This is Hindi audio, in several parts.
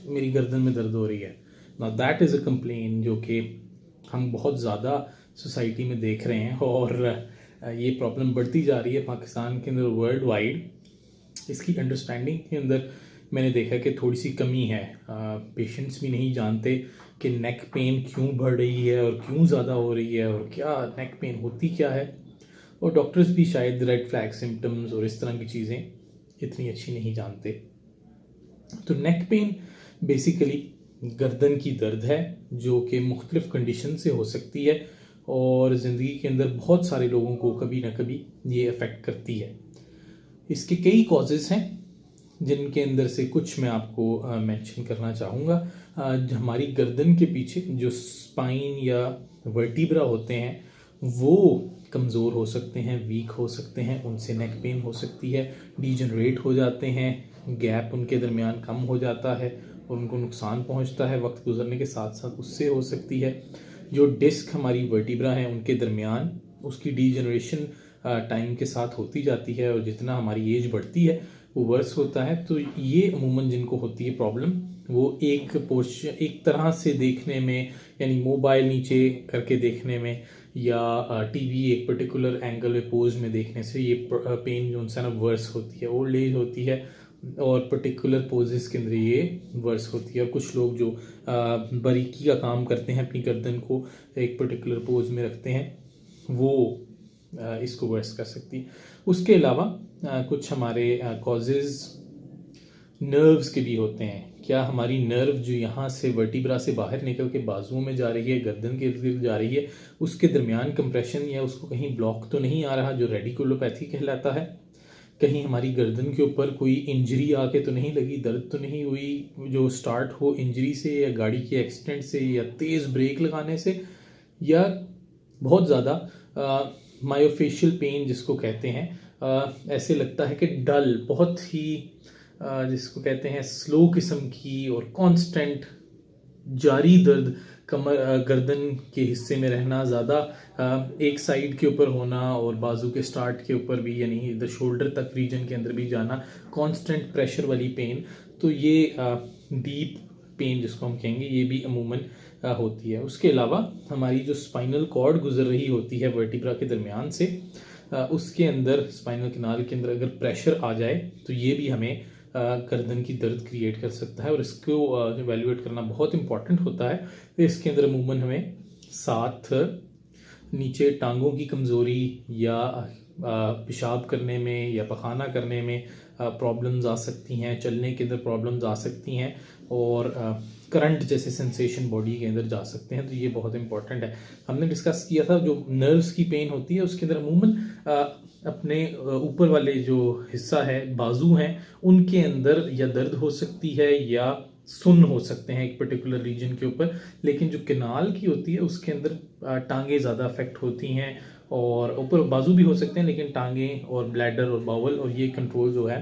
मेरी गर्दन में दर्द हो रही है। Now that is a complain जो कि हम बहुत ज़्यादा सोसाइटी में देख रहे हैं, और ये प्रॉब्लम बढ़ती जा रही है पाकिस्तान के अंदर, वर्ल्ड वाइड। इसकी अंडरस्टैंडिंग के अंदर मैंने देखा कि थोड़ी सी कमी है। पेशेंट्स भी नहीं जानते कि नेक पेन क्यों बढ़ रही है और क्यों ज़्यादा हो रही है और क्या नेक पेन होती क्या है, और डॉक्टर्स भी शायद रेड फ्लैग सिम्टम्स और इस तरह की चीज़ें इतनी अच्छी नहीं जानते। तो नेक पेन बेसिकली गर्दन की दर्द है जो कि मुख्तलिफ कंडीशन से हो सकती है, और ज़िंदगी के अंदर बहुत सारे लोगों को कभी ना कभी ये अफेक्ट करती है। इसके कई कॉजेज़ हैं जिनके अंदर से कुछ मैं आपको मेंशन करना चाहूँगा। हमारी गर्दन के पीछे जो स्पाइन या वर्टिब्रा होते हैं वो कमज़ोर हो सकते हैं, वीक हो सकते हैं, उनसे नेक पेन हो सकती है, डीजनरेट हो जाते हैं, गैप उनके दरमियान कम हो जाता है और उनको नुकसान पहुंचता है वक्त गुजरने के साथ साथ, उससे हो सकती है। जो डिस्क हमारी वर्टिब्रा है उनके दरमियान, उसकी डीजनरेशन टाइम के साथ होती जाती है और जितना हमारी एज बढ़ती है वो वर्स होता है। तो ये अमूमन जिनको होती है प्रॉब्लम, वो एक तरह से देखने में, यानी मोबाइल नीचे करके देखने में या टीवी एक पर्टिकुलर एंगल में पोज में देखने से ये पेन जो है ना वर्स होती है। ओल्ड एज होती है और पर्टिकुलर पोजेस के अंदर ये वर्स होती है। और कुछ लोग जो बारीकी का काम करते हैं, अपनी गर्दन को एक पर्टिकुलर पोज में रखते हैं, वो इसको वर्स कर सकती है। उसके अलावा कुछ हमारे कॉजेज़ नर्व्स के भी होते हैं। क्या हमारी नर्व जो यहाँ से वर्टिब्रा से बाहर निकल के बाजुओं में जा रही है, गर्दन के इर्द गिर्द जा रही है, उसके दरमियान कंप्रेशन या उसको कहीं ब्लॉक तो नहीं आ रहा जो रेडिकुलोपैथी कहलाता है? कहीं हमारी गर्दन के ऊपर कोई इंजरी आके तो नहीं लगी, दर्द तो नहीं हुई जो स्टार्ट हो इंजरी से या गाड़ी के एक्सीडेंट से या तेज़ ब्रेक लगाने से, या बहुत ज़्यादा मायोफेशियल पेन जिसको कहते हैं, ऐसे लगता है कि डल, बहुत ही जिसको कहते हैं स्लो किस्म की और कांस्टेंट जारी दर्द कमर गर्दन के हिस्से में रहना, ज़्यादा एक साइड के ऊपर होना और बाजू के स्टार्ट के ऊपर भी, यानी इधर शोल्डर तक रीजन के अंदर भी जाना, कांस्टेंट प्रेशर वाली पेन। तो ये डीप पेन जिसको हम कहेंगे, ये भी अमूमन होती है। उसके अलावा हमारी जो स्पाइनल कॉर्ड गुजर रही होती है वर्टिब्रा के दरमियान से, उसके अंदर स्पाइनल कैनाल के अंदर अगर प्रेशर आ जाए तो ये भी हमें गर्दन की दर्द क्रिएट कर सकता है, और इसको इवेल्युएट करना बहुत इंपॉर्टेंट होता है। तो इसके अंदर अमूमन हमें साथ नीचे टांगों की कमज़ोरी या पेशाब करने में या पखाना करने में प्रॉब्लम्स आ सकती हैं, चलने के अंदर प्रॉब्लम्स आ सकती हैं, और करंट जैसे सेंसेशन बॉडी के अंदर जा सकते हैं। तो ये बहुत इंपॉर्टेंट है। हमने डिस्कस किया था जो नर्व्स की पेन होती है उसके अंदर अमूमन अपने ऊपर वाले जो हिस्सा है, बाजू हैं, उनके अंदर या दर्द हो सकती है या सुन्न हो सकते हैं एक पर्टिकुलर रीजन के ऊपर। लेकिन जो कैनाल की होती है उसके अंदर टांगे ज़्यादा अफेक्ट होती हैं, और ऊपर बाजू भी हो सकते हैं, लेकिन टांगे और ब्लैडर और बावल और ये कंट्रोल जो है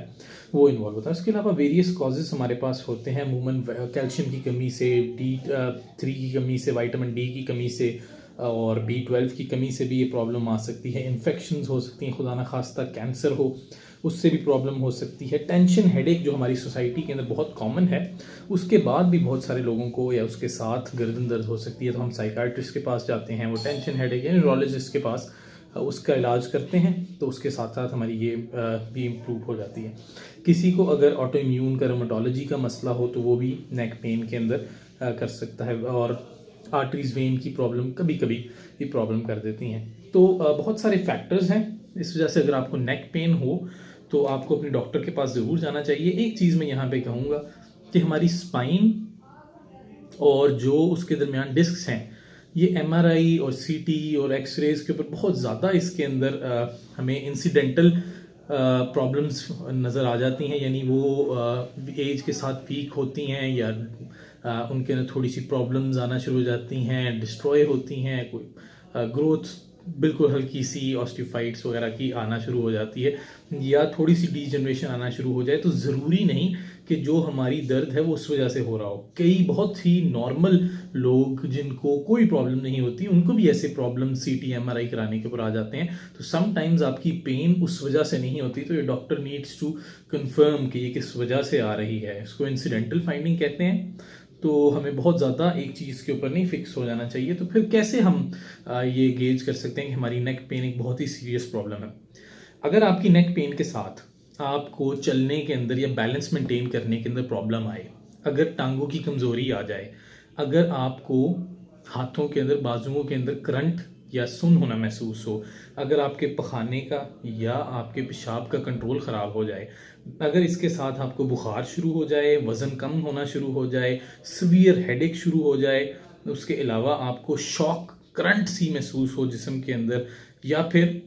वो इन्वॉल्व होता है। उसके अलावा वेरियस कॉजेज़ हमारे पास होते हैं अमूमन, कैल्शियम की कमी से, D3 की कमी से, विटामिन डी की कमी से, और B12 की कमी से भी ये प्रॉब्लम आ सकती है। इन्फेक्शंस हो सकती हैं, खुदा न खास्ता कैंसर हो उससे भी प्रॉब्लम हो सकती है। टेंशन हेडेक जो हमारी सोसाइटी के अंदर बहुत कॉमन है, उसके बाद भी बहुत सारे लोगों को या उसके साथ गर्दन दर्द हो सकती है, तो हम साइकाट्रिस्ट के पास जाते हैं, वो टेंशन हेडेक या न्यूरोलॉजिस्ट के पास उसका इलाज करते हैं, तो उसके साथ साथ हमारी ये भी इम्प्रूव हो जाती है। किसी को अगर ऑटो इम्यून का रोमेटोलॉजी का मसला हो तो वो भी नेक पेन के अंदर कर सकता है, और आर्टरीज वेन की प्रॉब्लम कभी कभी ये प्रॉब्लम कर देती हैं। तो बहुत सारे फैक्टर्स हैं। इस वजह से अगर आपको नेक पेन हो तो आपको अपने डॉक्टर के पास ज़रूर जाना चाहिए। एक चीज़ मैं यहाँ पे कहूँगा कि हमारी स्पाइन और जो उसके दरमियान डिस्क्स हैं, ये MRI और CT और एक्सरेज के ऊपर बहुत ज़्यादा इसके अंदर हमें इंसिडेंटल प्रॉब्लम्स नज़र आ जाती हैं, यानी वो एज के साथ वीक होती हैं या उनके अंदर थोड़ी सी प्रॉब्लम्स आना शुरू हो जाती हैं, डिस्ट्रॉय होती हैं, कोई ग्रोथ बिल्कुल हल्की सी ऑस्टियोफाइट्स वगैरह की आना शुरू हो जाती है या थोड़ी सी डीजनरेशन आना शुरू हो जाए, तो ज़रूरी नहीं कि जो हमारी दर्द है वो उस वजह से हो रहा हो। कई बहुत ही नॉर्मल लोग जिनको कोई प्रॉब्लम नहीं होती, उनको भी ऐसे प्रॉब्लम CT MRI कराने के ऊपर आ जाते हैं। तो समटाइम्स आपकी पेन उस वजह से नहीं होती, तो ये डॉक्टर नीड्स टू कंफर्म कि ये किस वजह से आ रही है। इसको इंसिडेंटल फाइंडिंग कहते हैं। तो हमें बहुत ज़्यादा एक चीज़ के ऊपर नहीं फिक्स हो जाना चाहिए। तो फिर कैसे हम ये गेज कर सकते हैं कि हमारी नेक पेन एक बहुत ही सीरियस प्रॉब्लम है। अगर आपकी नेक पेन के साथ आपको चलने के अंदर या बैलेंस मेंटेन करने के अंदर प्रॉब्लम आए, अगर टांगों की कमज़ोरी आ जाए, अगर आपको हाथों के अंदर बाजुओं के अंदर करंट या सुन होना महसूस हो, अगर आपके पखाने का या आपके पेशाब का कंट्रोल ख़राब हो जाए, अगर इसके साथ आपको बुखार शुरू हो जाए, वज़न कम होना शुरू हो जाए, सीवियर हेडेक शुरू हो जाए, उसके अलावा आपको शॉक करंट सी महसूस हो जिस्म के अंदर, या फिर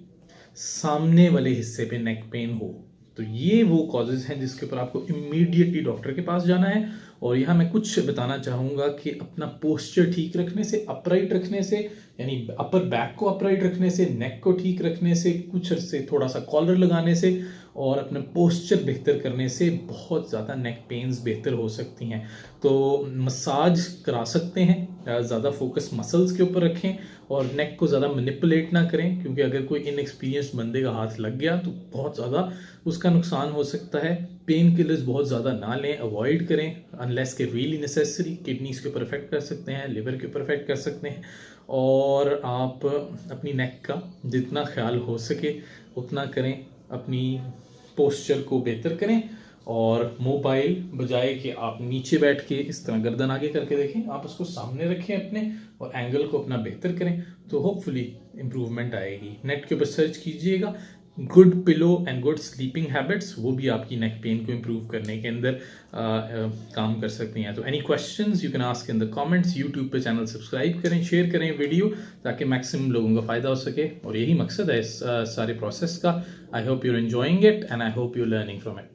सामने वाले हिस्से पे नेक पेन हो, तो ये वो कॉजेज़ हैं जिसके ऊपर आपको इमीडिएटली डॉक्टर के पास जाना है। और यहाँ मैं कुछ बताना चाहूँगा कि अपना पोस्चर ठीक रखने से, अपराइट रखने से, यानी अपर बैक को अपराइट रखने से, नेक को ठीक रखने से, कुछ से थोड़ा सा कॉलर लगाने से और अपना पोस्चर बेहतर करने से बहुत ज़्यादा नेक पेन्स बेहतर हो सकती हैं। तो मसाज करा सकते हैं, ज़्यादा फोकस मसल्स के ऊपर रखें और नेक को ज़्यादा मैनिपुलेट ना करें, क्योंकि अगर कोई इनएक्सपीरियंस बंदे का हाथ लग गया तो बहुत ज़्यादा उसका नुकसान हो सकता है। पेन किलर्स बहुत ज़्यादा ना लें, अवॉइड करें अनलेस के रियली नेसेसरी। किडनीज के ऊपर इफेक्ट कर सकते हैं, लिवर के ऊपर इफेक्ट कर सकते हैं। और आप अपनी नेक का जितना ख्याल हो सके उतना करें, अपनी पोस्चर को बेहतर करें। और मोबाइल बजाय कि आप नीचे बैठ के इस तरह गर्दन आगे करके देखें, आप उसको सामने रखें अपने और एंगल को अपना बेहतर करें, तो होपफुली इम्प्रूवमेंट आएगी। नेट के ऊपर सर्च कीजिएगा good pillow and good sleeping habits, वो भी आपकी नेक पेन को इम्प्रूव करने के अंदर काम कर सकती हैं। तो any questions you can ask in the comments. YouTube पे चैनल सब्सक्राइब करें, शेयर करें वीडियो, ताकि मैक्सिमम लोगों का फ़ायदा हो सके। और यही मकसद है इस सारे प्रोसेस का। I hope you're enjoying it and I hope you're learning from it.